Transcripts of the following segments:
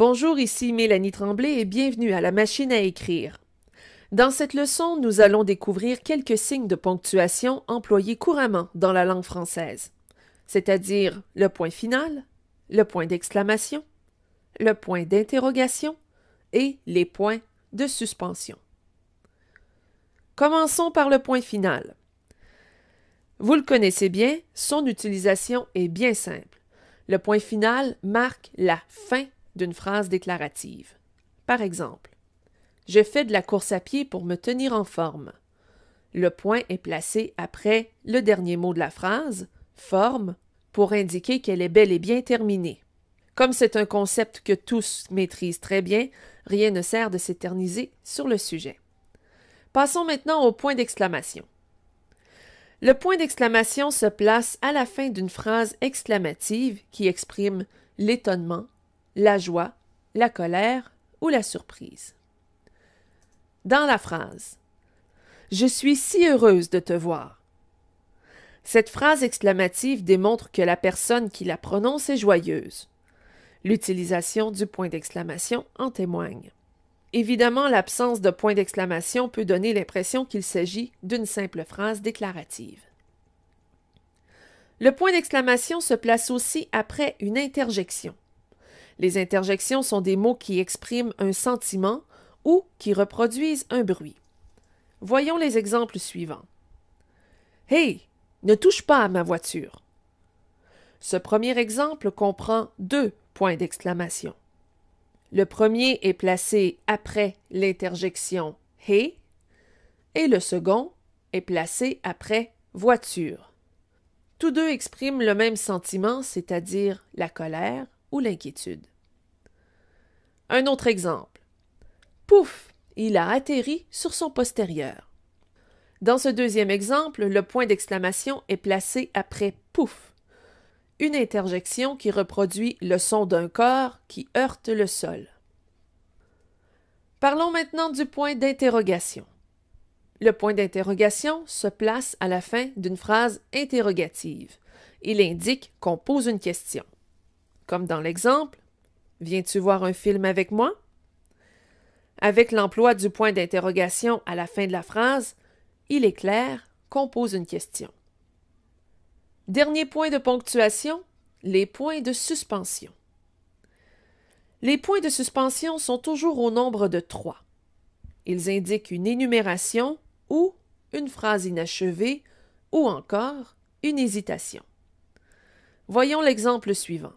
Bonjour, ici Mélanie Tremblay et bienvenue à la machine à écrire. Dans cette leçon, nous allons découvrir quelques signes de ponctuation employés couramment dans la langue française, c'est-à-dire le point final, le point d'exclamation, le point d'interrogation et les points de suspension. Commençons par le point final. Vous le connaissez bien, son utilisation est bien simple. Le point final marque la fin d'une phrase déclarative. Par exemple, « Je fais de la course à pied pour me tenir en forme ». Le point est placé après le dernier mot de la phrase, « forme », pour indiquer qu'elle est bel et bien terminée. Comme c'est un concept que tous maîtrisent très bien, rien ne sert de s'éterniser sur le sujet. Passons maintenant au point d'exclamation. Le point d'exclamation se place à la fin d'une phrase exclamative qui exprime l'étonnement, la joie, la colère ou la surprise. Dans la phrase « Je suis si heureuse de te voir », cette phrase exclamative démontre que la personne qui la prononce est joyeuse. L'utilisation du point d'exclamation en témoigne. Évidemment, l'absence de point d'exclamation peut donner l'impression qu'il s'agit d'une simple phrase déclarative. Le point d'exclamation se place aussi après une interjection. Les interjections sont des mots qui expriment un sentiment ou qui reproduisent un bruit. Voyons les exemples suivants. « Hey, ne touche pas à ma voiture ». Ce premier exemple comprend deux points d'exclamation. Le premier est placé après l'interjection « hey » et le second est placé après « voiture ». Tous deux expriment le même sentiment, c'est-à-dire la colère ou l'inquiétude. Un autre exemple. « Pouf, il a atterri sur son postérieur ». Dans ce deuxième exemple, le point d'exclamation est placé après « pouf », une interjection qui reproduit le son d'un corps qui heurte le sol. Parlons maintenant du point d'interrogation. Le point d'interrogation se place à la fin d'une phrase interrogative. Il indique qu'on pose une question. Comme dans l'exemple « Viens-tu voir un film avec moi ?» Avec l'emploi du point d'interrogation à la fin de la phrase, il est clair qu'on pose une question. Dernier point de ponctuation, les points de suspension. Les points de suspension sont toujours au nombre de 3. Ils indiquent une énumération ou une phrase inachevée ou encore une hésitation. Voyons l'exemple suivant.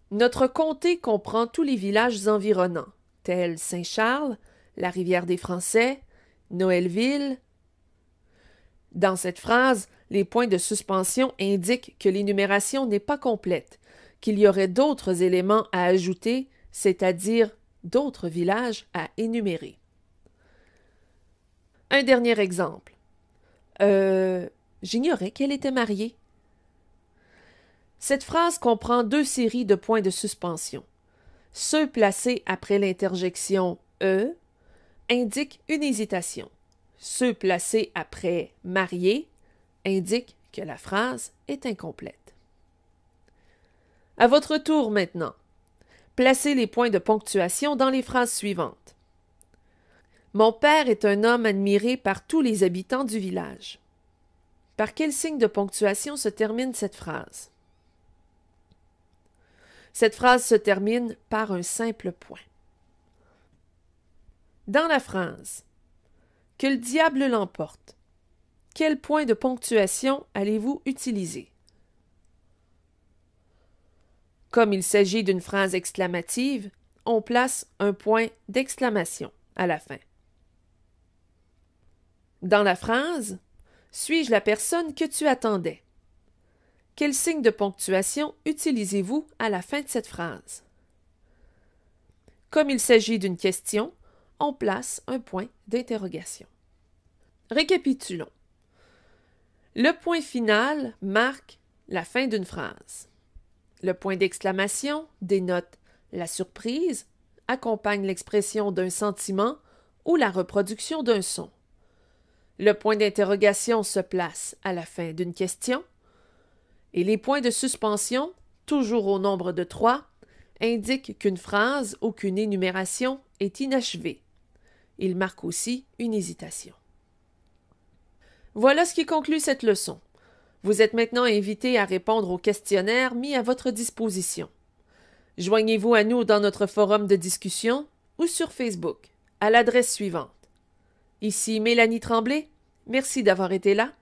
Notre comté comprend tous les villages environnants, tels Saint-Charles, la Rivière des Français, Noëlleville. Dans cette phrase, les points de suspension indiquent que l'énumération n'est pas complète, qu'il y aurait d'autres éléments à ajouter, c'est-à-dire d'autres villages à énumérer. Un dernier exemple. J'ignorais qu'elle était mariée. Cette phrase comprend deux séries de points de suspension. Ceux placés après l'interjection « e » indiquent une hésitation. Ceux placés après « marié » indiquent que la phrase est incomplète. À votre tour maintenant. Placez les points de ponctuation dans les phrases suivantes. Mon père est un homme admiré par tous les habitants du village. Par quel signe de ponctuation se termine cette phrase? Cette phrase se termine par un simple point. Dans la phrase « Que le diable l'emporte », quel point de ponctuation allez-vous utiliser? Comme il s'agit d'une phrase exclamative, on place un point d'exclamation à la fin. Dans la phrase « Suis-je la personne que tu attendais ?» Quel signe de ponctuation utilisez-vous à la fin de cette phrase? Comme il s'agit d'une question, on place un point d'interrogation. Récapitulons. Le point final marque la fin d'une phrase. Le point d'exclamation dénote la surprise, accompagne l'expression d'un sentiment ou la reproduction d'un son. Le point d'interrogation se place à la fin d'une question. Et les points de suspension, toujours au nombre de 3, indique qu'une phrase ou qu'une énumération est inachevée. Il marque aussi une hésitation. Voilà ce qui conclut cette leçon. Vous êtes maintenant invité à répondre au questionnaire mis à votre disposition. Joignez-vous à nous dans notre forum de discussion ou sur Facebook, à l'adresse suivante. Ici Mélanie Tremblay. Merci d'avoir été là.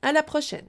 À la prochaine.